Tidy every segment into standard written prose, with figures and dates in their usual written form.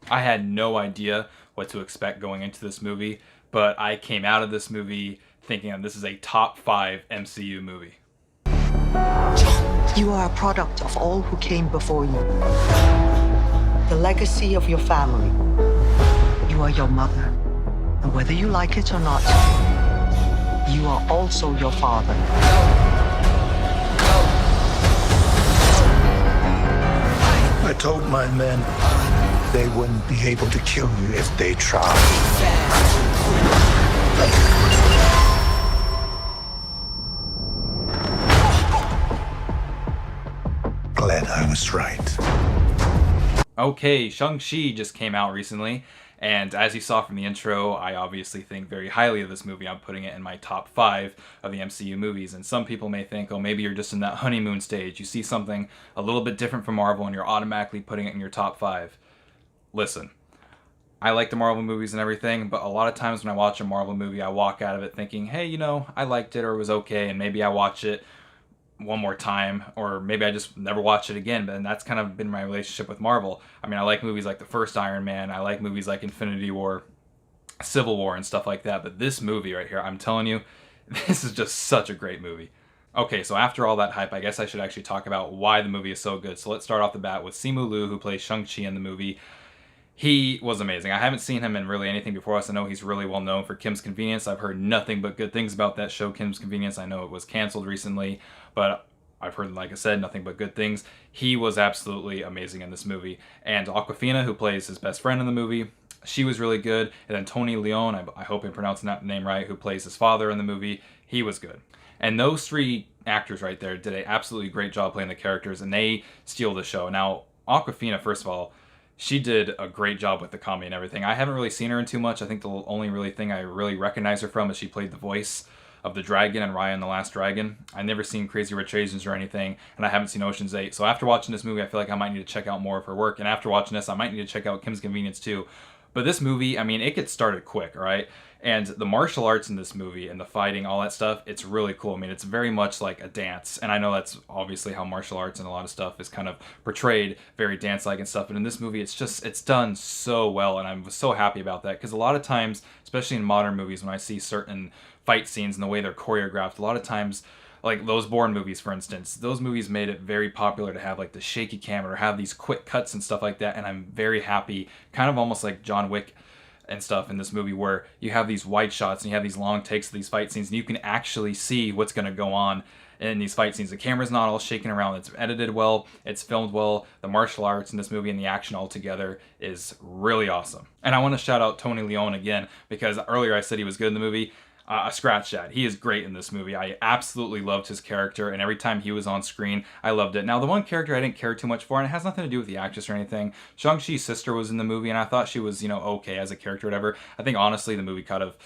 I had no idea what to expect going into this movie, but I came out of this movie thinking that this is a top 5 MCU movie. You are a product of all who came before you. The legacy of your family. You are your mother. And whether you like it or not, you are also your father. I told my men they wouldn't be able to kill you if they tried. Glad I was right. Okay, Shang-Chi just came out recently, and as you saw from the intro, I obviously think very highly of this movie. I'm putting it in my top 5 of the MCU movies, and some people may think, oh, maybe you're just in that honeymoon stage. You see something a little bit different from Marvel, and you're automatically putting it in your top 5. Listen, I like the Marvel movies and everything, but a lot of times when I watch a Marvel movie, I walk out of it thinking, hey, I liked it or it was okay, and maybe I watch it one more time, or maybe I just never watch it again. But that's kind of been my relationship with Marvel. I mean, I like movies like the first Iron Man, I like movies like Infinity War, Civil War, and stuff like that. But this movie right here, I'm telling you, this is just such a great movie. Okay, so after all that hype, I guess I should actually talk about why the movie is so good. So let's start off the bat with Simu Liu, who plays Shang-Chi in the movie. He was amazing. I haven't seen him in really anything before us. I know he's really well known for Kim's Convenience. I've heard nothing but good things about that show, Kim's Convenience. I know it was canceled recently, but I've heard, like I said, nothing but good things. He was absolutely amazing in this movie. And Awkwafina, who plays his best friend in the movie, she was really good. And then Tony Leone, I hope I'm pronouncing that name right, who plays his father in the movie, he was good. And those 3 actors right there did an absolutely great job playing the characters, and they steal the show. Now, Awkwafina, first of all, she did a great job with the comedy and everything. I haven't really seen her in too much. I think the only really thing I really recognize her from is she played the voice of the dragon in Raya and the Last Dragon. I've never seen Crazy Rich Asians or anything, and I haven't seen Ocean's 8. So after watching this movie, I feel like I might need to check out more of her work. And after watching this, I might need to check out Kim's Convenience too. But this movie, I mean, it gets started quick, all right? And the martial arts in this movie and the fighting, all that stuff, it's really cool. I mean, it's very much like a dance. And I know that's obviously how martial arts and a lot of stuff is kind of portrayed, very dance-like and stuff. But in this movie, it's done so well. And I'm so happy about that. Because a lot of times, especially in modern movies, when I see certain fight scenes and the way they're choreographed, a lot of times, like those Bourne movies, for instance, those movies made it very popular to have like the shaky camera or have these quick cuts and stuff like that. And I'm very happy, kind of almost like John Wick and stuff in this movie, where you have these wide shots and you have these long takes of these fight scenes, and you can actually see what's going to go on in these fight scenes. The camera's not all shaking around. It's edited well. It's filmed well. The martial arts in this movie and the action all together is really awesome. And I want to shout out Tony Leone again, because earlier I said he was good in the movie. Scratch that. He is great in this movie. I absolutely loved his character, and every time he was on screen, I loved it. Now, the one character I didn't care too much for, and it has nothing to do with the actress or anything, Shang-Chi's sister was in the movie, and I thought she was, okay as a character or whatever. I think, honestly, the movie kind of,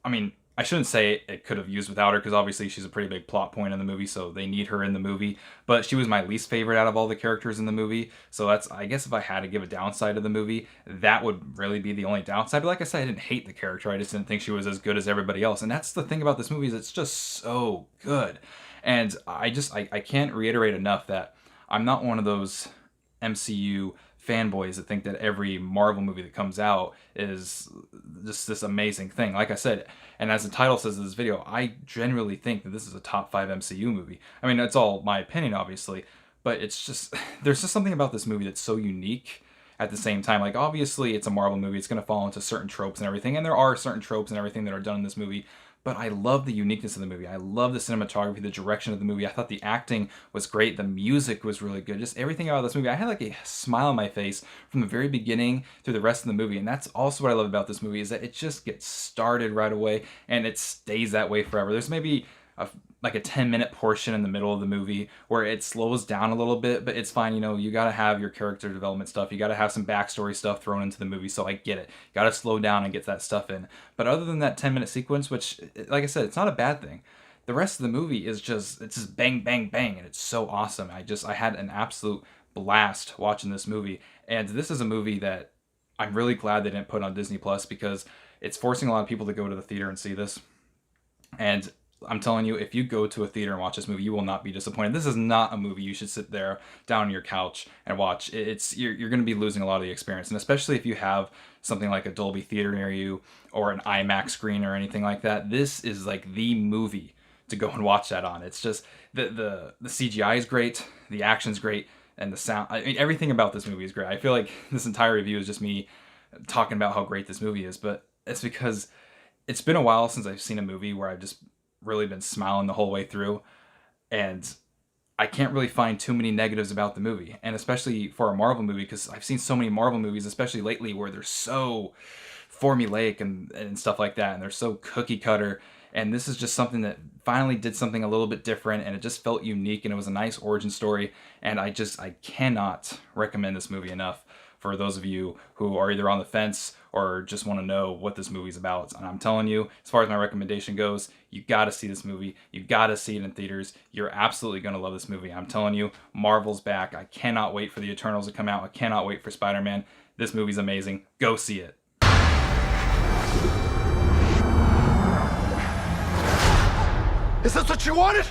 I mean, I shouldn't say it could have used without her, because obviously she's a pretty big plot point in the movie, so they need her in the movie. But she was my least favorite out of all the characters in the movie. So that's, I guess if I had to give a downside to the movie, that would really be the only downside. But like I said, I didn't hate the character. I just didn't think she was as good as everybody else. And that's the thing about this movie, is it's just so good. And I can't reiterate enough that I'm not one of those MCU fanboys that think that every Marvel movie that comes out is just this amazing thing. Like I said, and as the title says in this video, I genuinely think that this is a top 5 MCU movie. I mean, that's all my opinion, obviously, but it's just, there's just something about this movie that's so unique at the same time. Like, obviously, it's a Marvel movie. It's going to fall into certain tropes and everything, and there are certain tropes and everything that are done in this movie, but I love the uniqueness of the movie. I love the cinematography, the direction of the movie. I thought the acting was great. The music was really good. Just everything about this movie. I had like a smile on my face from the very beginning through the rest of the movie. And that's also what I love about this movie, is that it just gets started right away and it stays that way forever. There's maybe like a 10-minute portion in the middle of the movie where it slows down a little bit, but it's fine. You got to have your character development stuff. You got to have some backstory stuff thrown into the movie, so I get it. You got to slow down and get that stuff in. But other than that 10-minute sequence, which, like I said, it's not a bad thing, the rest of the movie is it's just bang, bang, bang, and it's so awesome. I had an absolute blast watching this movie. And this is a movie that I'm really glad they didn't put on Disney Plus, because it's forcing a lot of people to go to the theater and see this. And I'm telling you, if you go to a theater and watch this movie, you will not be disappointed. This is not a movie you should sit there down on your couch and watch. You're going to be losing a lot of the experience, and especially if you have something like a Dolby Theater near you or an IMAX screen or anything like that. This is like the movie to go and watch that on. It's just the CGI is great, the action's great, and the sound. I mean, everything about this movie is great. I feel like this entire review is just me talking about how great this movie is, but it's because it's been a while since I've seen a movie where I've just really been smiling the whole way through, and I can't really find too many negatives about the movie, and especially for a Marvel movie, because I've seen so many Marvel movies, especially lately, where they're so formulaic and stuff like that, and they're so cookie cutter, and this is just something that finally did something a little bit different, and it just felt unique, and it was a nice origin story, and I cannot recommend this movie enough for those of you who are either on the fence or just want to know what this movie's about. And I'm telling you, as far as my recommendation goes, you got to see this movie. You got to see it in theaters. You're absolutely going to love this movie. I'm telling you, Marvel's back. I cannot wait for the Eternals to come out. I cannot wait for Spider-Man. This movie's amazing. Go see it. Is this what you wanted?